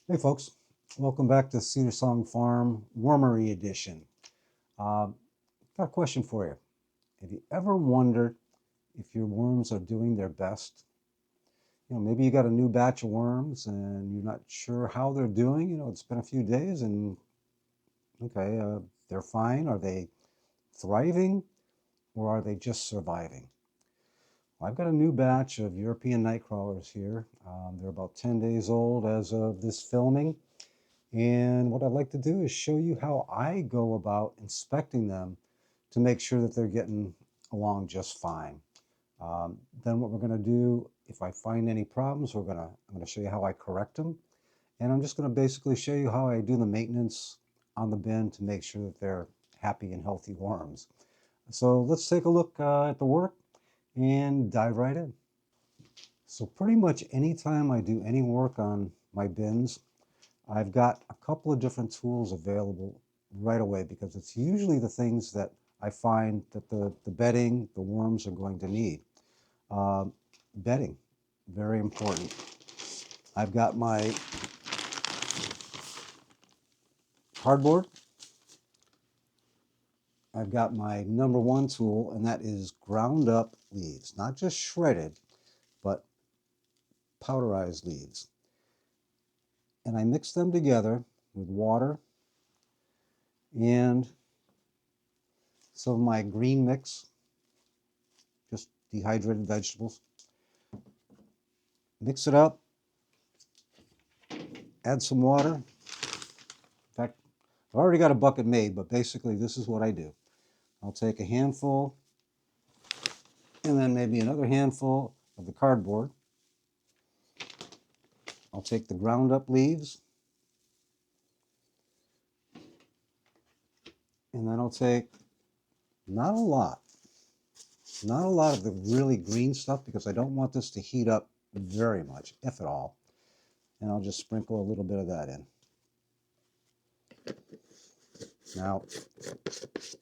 Hey folks, welcome back to Cedar Song Farm Wormery Edition. Uh, got a question for you. Have you ever wondered if your worms are doing their best? Maybe you got a new batch of worms and you're not sure how they're doing. It's been a few days and okay, they're fine. Are they thriving or are they just surviving? I've got a new batch of European night crawlers here. They're about 10 days old as of this filming. And what I'd like to do is show you how I go about inspecting them to make sure that they're getting along just fine. Then what we're going to do, if I find any problems, I'm going to show you how I correct them. And I'm just going to basically show you how I do the maintenance on the bin to make sure that they're happy and healthy worms. So let's take a look at the work and dive right in. So pretty much anytime I do any work on my bins, I've got a couple of different tools available right away because it's usually the things that I find that the bedding, the worms are going to need. Uh, Bedding, very important. I've got my cardboard. I've got my number one tool, and that is ground up leaves, not just shredded, but powderized leaves. And I mix them together with water and some of my green mix, just dehydrated vegetables. Mix it up, add some water. In fact, I've already got a bucket made, but basically this is what I do. I'll take a handful and then maybe another handful of the cardboard. I'll take the ground up leaves and then I'll take not a lot, not a lot of the really green stuff because I don't want this to heat up very much, if at all. And I'll just sprinkle a little bit of that in. Now,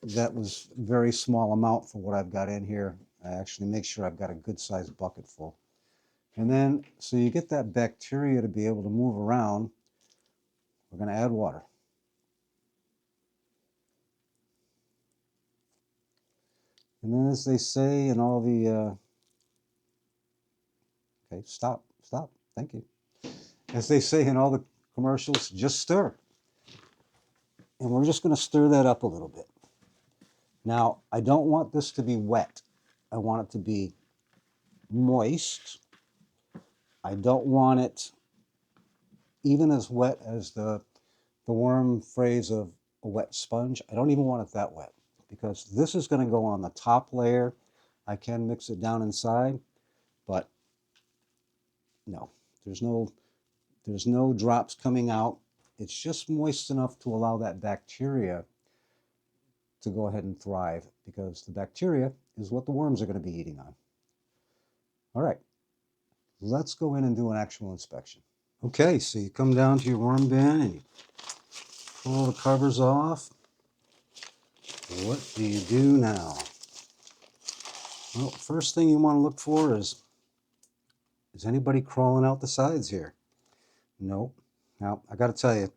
that was a very small amount for what I've got in here. I actually make sure I've got a good sized bucket full. And then, so you get that bacteria to be able to move around, we're going to add water. And then as they say in all the, okay, stop, thank you. As they say in all the commercials, just stir. And we're just going to stir that up a little bit. Now, I don't want this to be wet. I want it to be moist. I don't want it even as wet as the worm phrase of a wet sponge. I don't even want it that wet because this is going to go on the top layer. I can mix it down inside, but no, there's no drops coming out. It's just moist enough to allow that bacteria to go ahead and thrive because the bacteria is what the worms are going to be eating on. All right, let's go in and do an actual inspection. Okay, so you come down to your worm bin and you pull the covers off. What do you do now? Well, first thing you want to look for is anybody crawling out the sides here? Nope. Now, I got to tell you,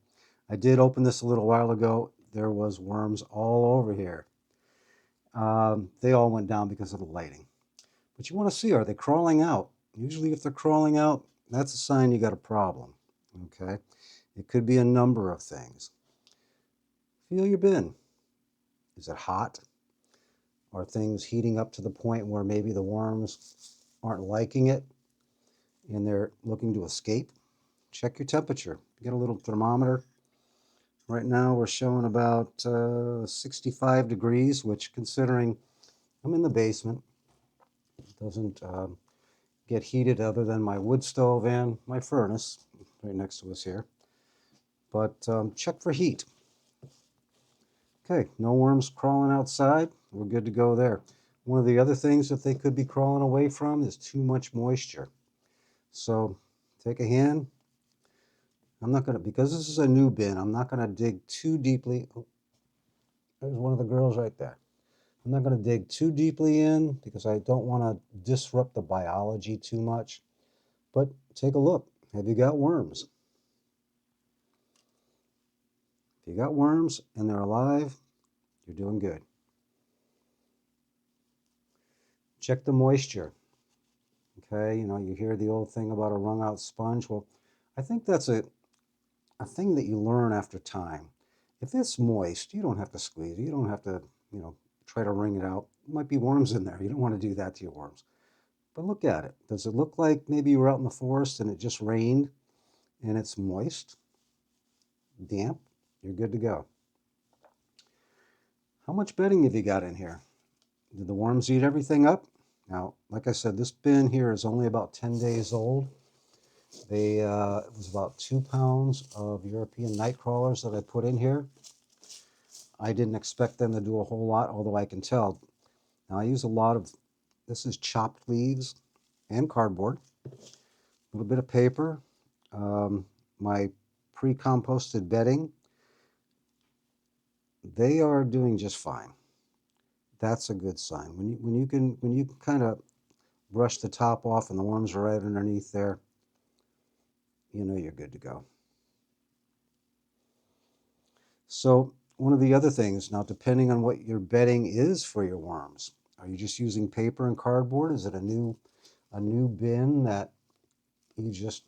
I did open this a little while ago. There was worms all over here. They all went down because of the lighting. But you want to see, are they crawling out? Usually if they're crawling out, that's a sign you got a problem, okay? It could be a number of things. Feel your bin. Is it hot? Are things heating up to the point where maybe the worms aren't liking it and they're looking to escape? Check your temperature. Get a little thermometer. Right now we're showing about 65 degrees, which considering I'm in the basement, it doesn't get heated other than my wood stove and my furnace right next to us here. But check for heat. Okay, no worms crawling outside. We're good to go there. One of the other things that they could be crawling away from is too much moisture. So take a hand. I'm not going to, because this is a new bin, I'm not going to dig too deeply. Oh, there's one of the girls right there. I'm not going to dig too deeply in because I don't want to disrupt the biology too much. But take a look. Have you got worms? If you got worms and they're alive, you're doing good. Check the moisture. Okay, you know, you hear the old thing about a wrung out sponge. Well, I think that's a thing that you learn after time. If it's moist, you don't have to squeeze it. You don't have to, you know, try to wring it out. There might be worms in there. You don't want to do that to your worms. But look at it. Does it look like maybe you were out in the forest and it just rained and it's moist, damp? You're good to go. How much bedding have you got in here? Did the worms eat everything up? Now, like I said, this bin here is only about 10 days old. It was about 2 pounds of European night crawlers that I put in here. I didn't expect them to do a whole lot, although I can tell. Now I use a lot of, this is chopped leaves and cardboard, a little bit of paper, my pre-composted bedding. They are doing just fine. That's a good sign. When you can kind of brush the top off and the worms are right underneath there, you know you're good to go. So one of the other things, now depending on what your bedding is for your worms, are you just using paper and cardboard? Is it a new bin that you just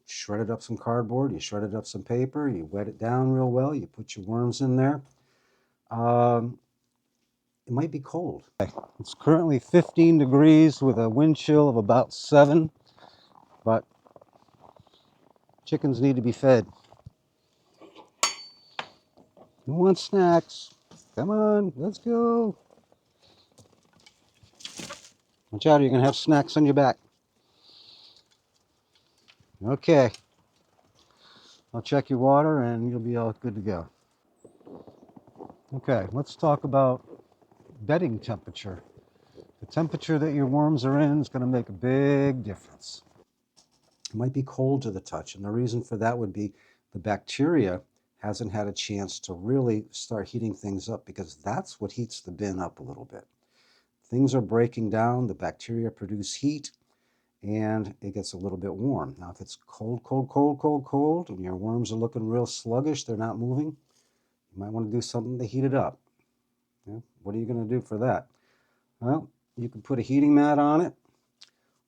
shredded up some cardboard, you shredded up some paper, you wet it down real well, you put your worms in there? It might be cold. It's currently 15 degrees with a wind chill of about 7, but chickens need to be fed. Who wants snacks? Come on, let's go. Watch out, you're going to have snacks on your back. Okay. I'll check your water and you'll be all good to go. Okay, let's talk about bedding temperature. The temperature that your worms are in is going to make a big difference. It might be cold to the touch, and the reason for that would be the bacteria hasn't had a chance to really start heating things up, because that's what heats the bin up a little bit. Things are breaking down, the bacteria produce heat, and it gets a little bit warm. Now, if it's cold, cold, cold, cold, cold, and your worms are looking real sluggish, they're not moving, you might want to do something to heat it up. Yeah, what are you going to do for that? Well, you could put a heating mat on it,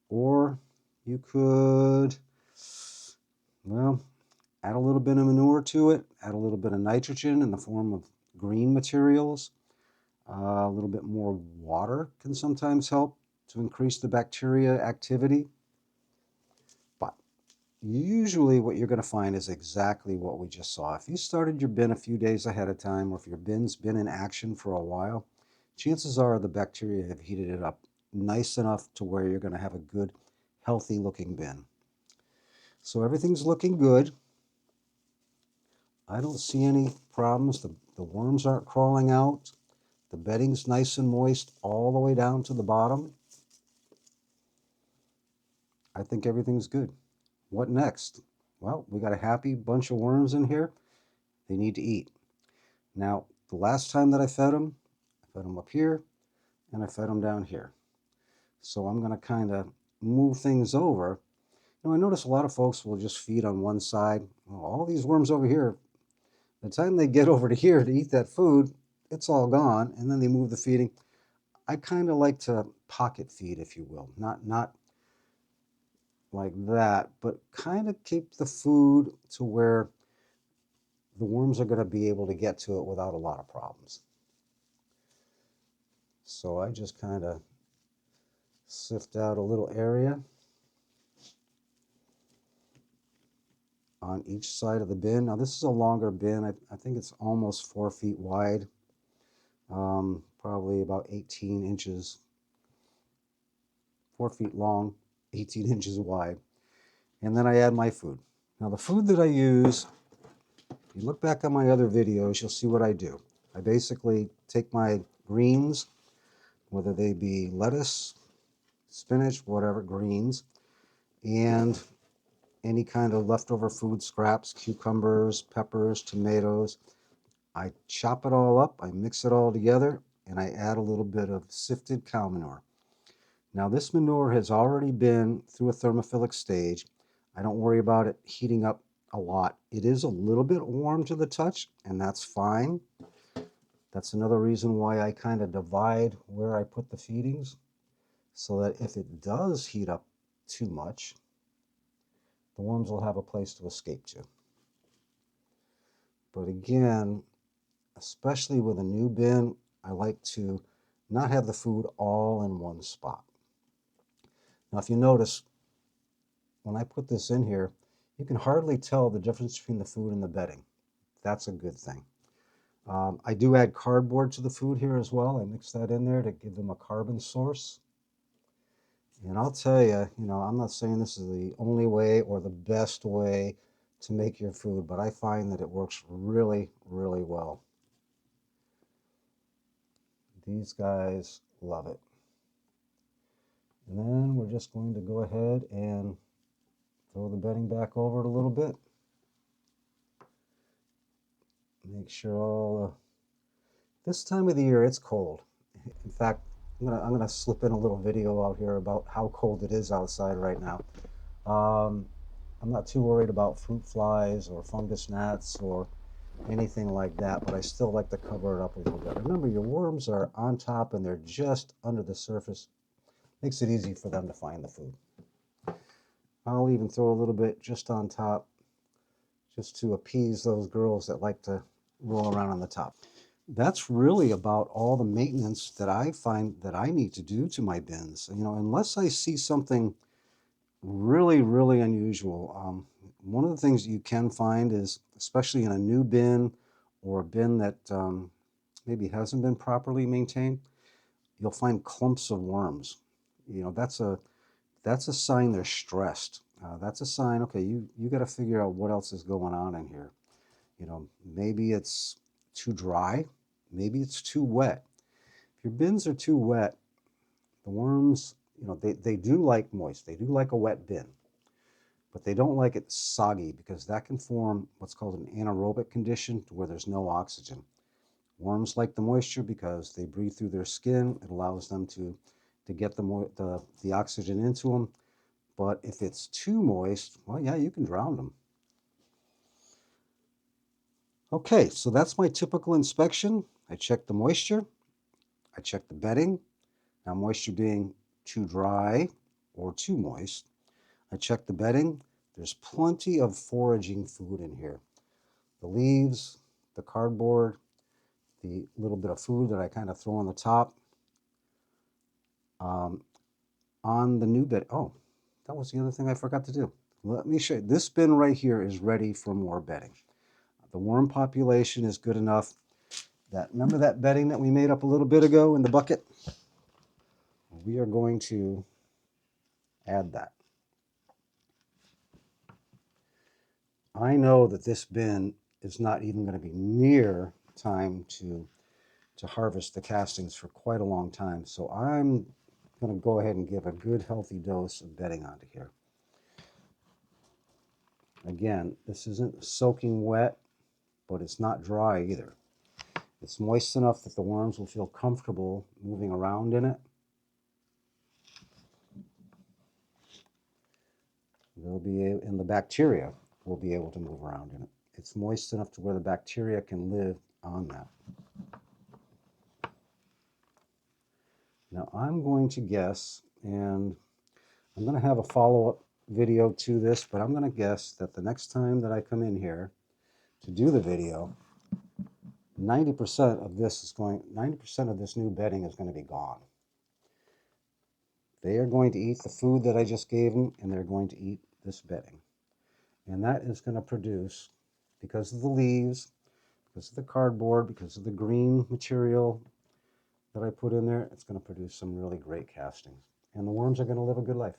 or you could, well, add a little bit of manure to it, add a little bit of nitrogen in the form of green materials. A little bit more water can sometimes help to increase the bacteria activity. But usually what you're going to find is exactly what we just saw. If you started your bin a few days ahead of time, or if your bin's been in action for a while, chances are the bacteria have heated it up nice enough to where you're going to have a good, healthy looking bin. So everything's looking good. I don't see any problems. The worms aren't crawling out. The bedding's nice and moist all the way down to the bottom. I think everything's good. What next? Well, we got a happy bunch of worms in here. They need to eat. Now, the last time that I fed them up here, and I fed them down here. So I'm going to kind of move things over. You know, I notice a lot of folks will just feed on one side. Well, all these worms over here, the time they get over to here to eat that food, it's all gone, and then they move the feeding. I kind of like to pocket feed, if you will. Not like that, but kind of keep the food to where the worms are going to be able to get to it without a lot of problems. So I just kind of sift out a little area on each side of the bin. Now this is a longer bin. I think it's almost 4 feet wide, probably about 18 inches, 4 feet long, 18 inches wide. And then I add my food. Now the food that I use, if you look back on my other videos, you'll see what I do. I basically take my greens, whether they be lettuce, spinach, whatever, greens, and any kind of leftover food scraps, cucumbers, peppers, tomatoes. I chop it all up, I mix it all together, and I add a little bit of sifted cow manure. Now this manure has already been through a thermophilic stage. I don't worry about it heating up a lot. It is a little bit warm to the touch, and that's fine. That's another reason why I kind of divide where I put the feedings, so that if it does heat up too much, the worms will have a place to escape to. But again, especially with a new bin, I like to not have the food all in one spot. Now, if you notice, when I put this in here, you can hardly tell the difference between the food and the bedding. That's a good thing. I do add cardboard to the food here as well. I mix that in there to give them a carbon source. And I'll tell you, I'm not saying this is the only way or the best way to make your food, but I find that it works really, really well. These guys love it. And then we're just going to go ahead and throw the bedding back over it a little bit. Make sure all, this time of the year it's cold. In fact, I'm gonna slip in a little video out here about how cold it is outside right now. I'm not too worried about fruit flies or fungus gnats or anything like that, but I still like to cover it up a little bit. Remember, your worms are on top and they're just under the surface. Makes it easy for them to find the food. I'll even throw a little bit just on top, just to appease those girls that like to roll around on the top. That's really about all the maintenance that I find that I need to do to my bins. Unless I see something really, really unusual. One of the things you can find is, especially in a new bin or a bin that maybe hasn't been properly maintained, you'll find clumps of worms. That's a sign they're stressed. That's a sign, okay, you got to figure out what else is going on in here. Maybe it's too dry, maybe it's too wet. If your bins are too wet, the worms, they do like moist, they do like a wet bin, but they don't like it soggy, because that can form what's called an anaerobic condition where there's no oxygen. Worms like the moisture because they breathe through their skin. It allows them to get the oxygen into them. But if it's too moist, well, yeah, you can drown them. Okay, so that's my typical inspection. I check the moisture, I check the bedding. Now, moisture being too dry or too moist. I check the bedding. There's plenty of foraging food in here. The leaves, the cardboard, the little bit of food that I kind of throw on the top. On the new bed, oh, that was the other thing I forgot to do. Let me show you. This bin right here is ready for more bedding. The worm population is good enough that, remember that bedding that we made up a little bit ago in the bucket? We are going to add that. I know that this bin is not even going to be near time to harvest the castings for quite a long time, so I'm going to go ahead and give a good healthy dose of bedding onto here. Again, this isn't soaking wet, but it's not dry either. It's moist enough that the worms will feel comfortable moving around in it. They'll be able, and the bacteria will be able to move around in it. It's moist enough to where the bacteria can live on that. Now I'm going to guess, and I'm going to have a follow-up video to this, but I'm going to guess that the next time that I come in here to do the video, 90% of this new bedding is going to be gone. They are going to eat the food that I just gave them, and they're going to eat this bedding. And that is going to produce, because of the leaves, because of the cardboard, because of the green material that I put in there, it's going to produce some really great castings. And the worms are going to live a good life.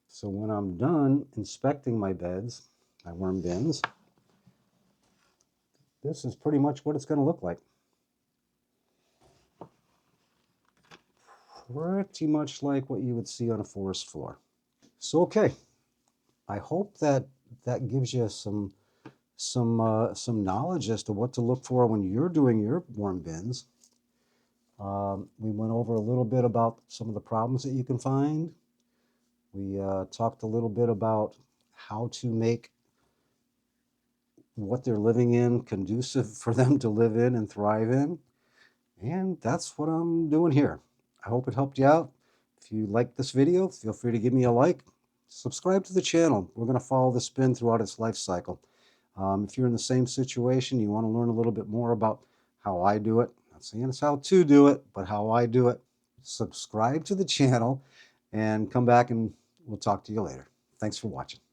So when I'm done inspecting my beds, my worm bins, this is pretty much what it's going to look like. Pretty much like what you would see on a forest floor. So, okay, I hope that gives you some knowledge as to what to look for when you're doing your worm bins. We went over a little bit about some of the problems that you can find. We talked a little bit about how to make what they're living in conducive for them to live in and thrive in. And that's what I'm doing here. I hope it helped you out. If you like this video, feel free to give me a like. Subscribe to the channel. We're going to follow the spin throughout its life cycle. If you're in the same situation, you want to learn a little bit more about how I do it. Not saying it's how to do it, but how I do it. Subscribe to the channel and come back and we'll talk to you later. Thanks for watching.